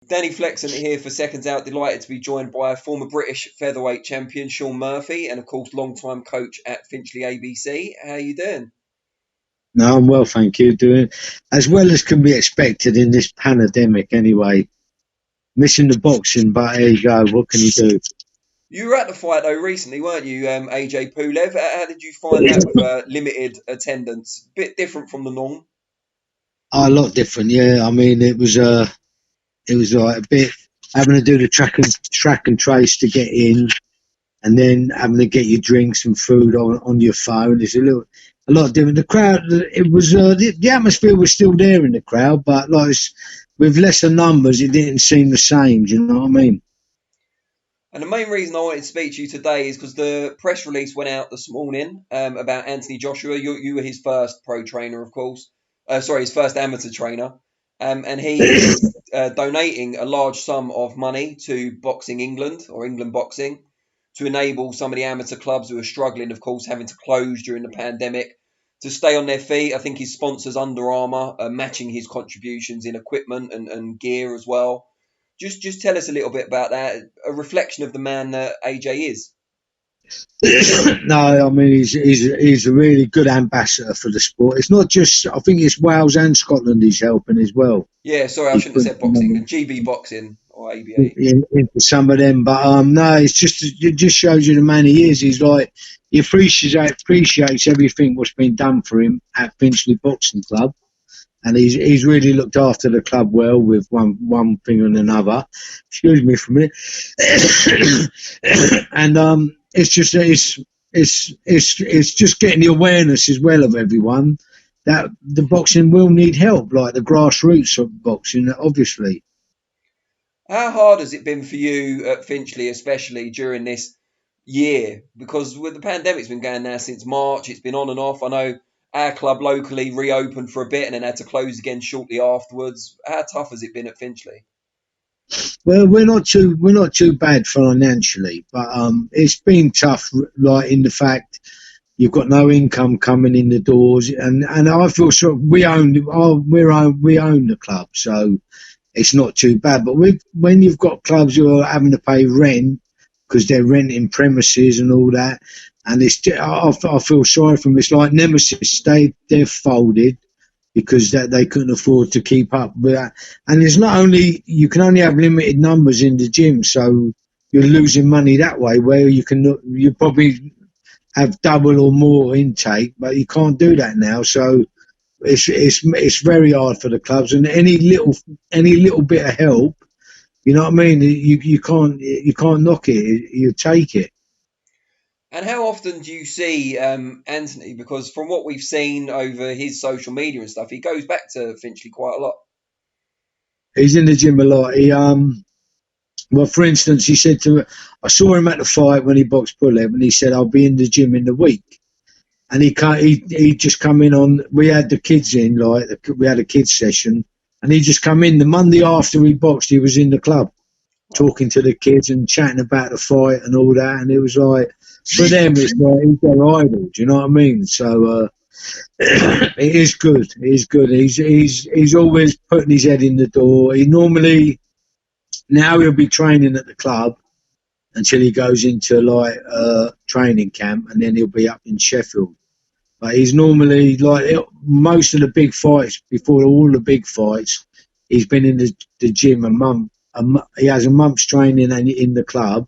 Danny Flexen here for Seconds Out. Delighted to be joined by former British featherweight champion Sean Murphy and, of course, long-time coach at Finchley ABC. How are you doing? No, I'm well, thank you. Doing as well as can be expected in this pandemic, anyway. Missing the boxing, but there you go. What can you do? You were at the fight, though, recently, weren't you, AJ Pulev? How did you find that with limited attendance? Bit different from the norm. A lot different, yeah. I mean, it was like a bit having to do the track and trace to get in, and then having to get your drinks and food on your phone. It's a lot different. The crowd, it was the atmosphere was still there in the crowd, but like with lesser numbers, it didn't seem the same. Do you know what I mean? And the main reason I wanted to speak to you today is because the press release went out this morning about Anthony Joshua. You were his first pro trainer, of course. Sorry, his first amateur trainer. And he is donating a large sum of money to Boxing England or England Boxing to enable some of the amateur clubs who are struggling, of course, having to close during the pandemic to stay on their feet. I think his sponsors, Under Armour, are matching his contributions in equipment and gear as well. Just tell us a little bit about that, a reflection of the man that AJ is. No, I mean he's a really good ambassador for the sport. It's not just. I think it's Wales and Scotland he's helping as well. Yeah, sorry, I shouldn't have said boxing. GB Boxing or ABA. Into some of them, but no, it just shows you the man he is. He's like he appreciates everything what's been done for him at Finchley Boxing Club, and he's really looked after the club well with one thing and another. Excuse me for a minute. And it's just getting the awareness as well of everyone that the boxing will need help, like the grassroots of boxing, obviously. How hard has it been for you at Finchley, especially during this year? Because with the pandemic's been going now since March, it's been on and off. I know our club locally reopened for a bit and then had to close again shortly afterwards. How tough has it been at Finchley? Well, we're not too bad financially, but it's been tough, like in the fact you've got no income coming in the doors, and I feel sort of we own the club, so it's not too bad. But when you've got clubs who are having to pay rent because they're renting premises and all that, and I feel sorry for them. It's like Nemesis, they're folded because they couldn't afford to keep up with that. And it's not only, you can only have limited numbers in the gym, so you're losing money that way, where you probably have double or more intake, but you can't do that now. So it's very hard for the clubs, and any little bit of help, you know what I mean? You can't knock it. You take it. And how often do you see Anthony? Because from what we've seen over his social media and stuff, he goes back to Finchley quite a lot. He's in the gym a lot. Well, for instance, he said I saw him at the fight when he boxed Pulev, and he said, I'll be in the gym in the week. And he just come in on, we had the kids in, we had a kids session, and he just come in the Monday after he boxed, he was in the club talking to the kids and chatting about the fight and all that. And it was like, for them, it's like he's their idol. Do you know what I mean? So it is good. It is good. He's always putting his head in the door. Now he'll be training at the club until he goes into training camp, and then he'll be up in Sheffield. But he's normally most of the big fights, before all the big fights, he's been in the gym a month. He has a month's training in the club,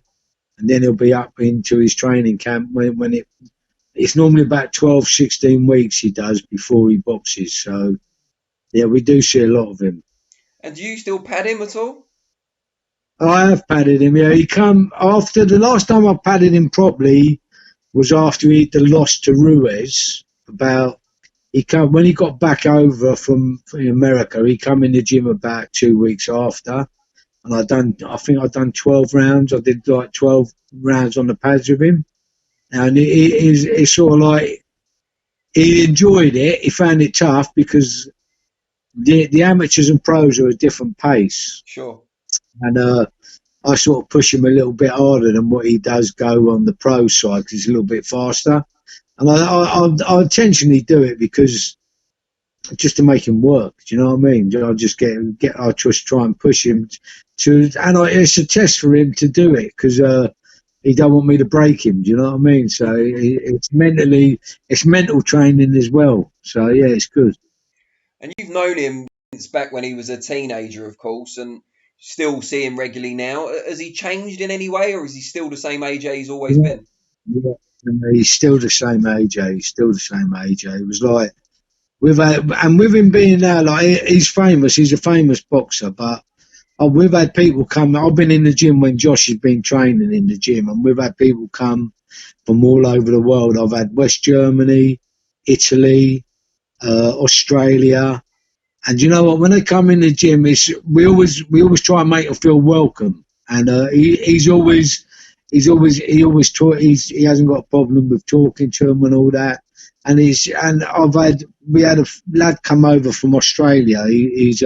and then he'll be up into his training camp when it's normally about 12, 16 weeks he does before he boxes. So, yeah, we do see a lot of him. And do you still pad him at all? I have padded him, yeah. He come after the last time I padded him properly was after he'd lost to Ruiz. When he got back over from America, he come in the gym about 2 weeks after. And I think I'd done 12 rounds. I did 12 rounds on the pads with him. And it's sort of like, he enjoyed it. He found it tough because the amateurs and pros are a different pace. Sure. And I sort of push him a little bit harder than what he does go on the pro side, because he's a little bit faster. And I intentionally do it because just to make him work. Do you know what I mean? I just I just try and push him to, and it's a test for him to do it because he don't want me to break him. Do you know what I mean? So it's mental training as well. So yeah, it's good. And you've known him since back when he was a teenager, of course, and still see him regularly now. Has he changed in any way, or is he still the same AJ he's always Yeah, been? yeah. And he's still the same AJ. He's still the same AJ. It was like with him being now like he's famous. He's a famous boxer, but we've had people come. I've been in the gym when Josh has been training in the gym, and we've had people come from all over the world. I've had West Germany, Italy, Australia, and you know what? When they come in the gym, we always try and make them feel welcome. And he always talk. He hasn't got a problem with talking to them and all that. And we had a lad come over from Australia. He's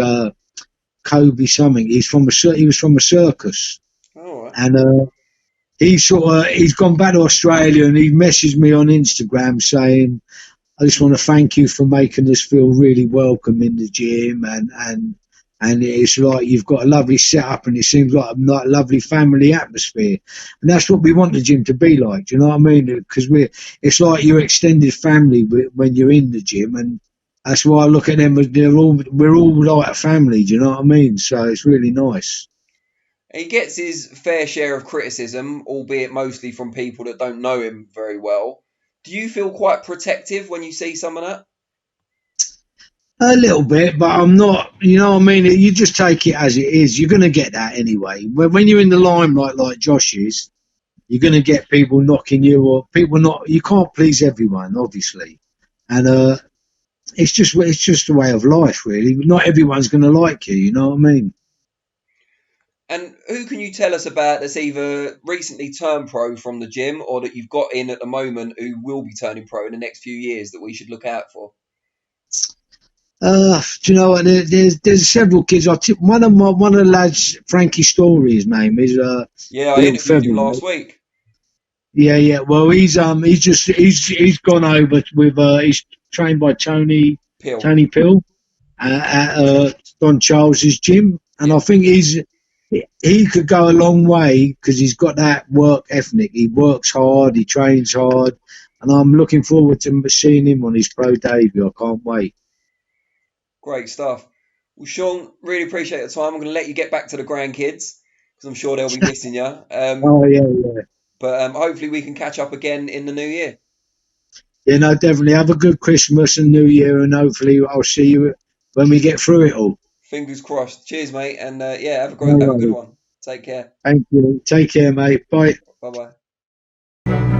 Kobe something. He was from a circus, All right. and he's gone back to Australia and he messaged me on Instagram saying, "I just want to thank you for making us feel really welcome in the gym, and it's like you've got a lovely setup and it seems like a lovely family atmosphere, and that's what we want the gym to be like. Do you know what I mean? Because it's like your extended family when you're in the gym, and that's why I look at them as we're all like a family. Do you know what I mean? So it's really nice. He gets his fair share of criticism, albeit mostly from people that don't know him very well. Do you feel quite protective when you see some of that? A little bit, but I'm not. You know what I mean? You just take it as it is. You're going to get that anyway. When you're in the limelight like Josh is, you're going to get people knocking you or people not. You can't please everyone, obviously, and it's just a way of life, really. Not everyone's going to like you. You know what I mean? And who can you tell us about that's either recently turned pro from the gym or that you've got in at the moment who will be turning pro in the next few years that we should look out for? Do you know what? There's several kids. One of the lads, Frankie Story, his name is Yeah, a I little interviewed him featherweight. last week. Yeah, yeah. Well, he's gone over with he's trained by Pill. Tony Pill at Don Charles's gym, and Yeah. I think he could go a long way because he's got that work ethic. He works hard, he trains hard, and I'm looking forward to seeing him on his pro debut. I can't wait. Great stuff. Well, Sean, really appreciate the time. I'm going to let you get back to the grandkids because I'm sure they'll be missing you. Oh yeah, yeah, But hopefully we can catch up again in the new year. yeah. No, definitely have a good Christmas and New Year, and hopefully I'll see you when we get through it all. Fingers crossed. Cheers, mate, and yeah, No have a good worries. one. Take care. Thank you. Take care, mate. Bye. Bye bye.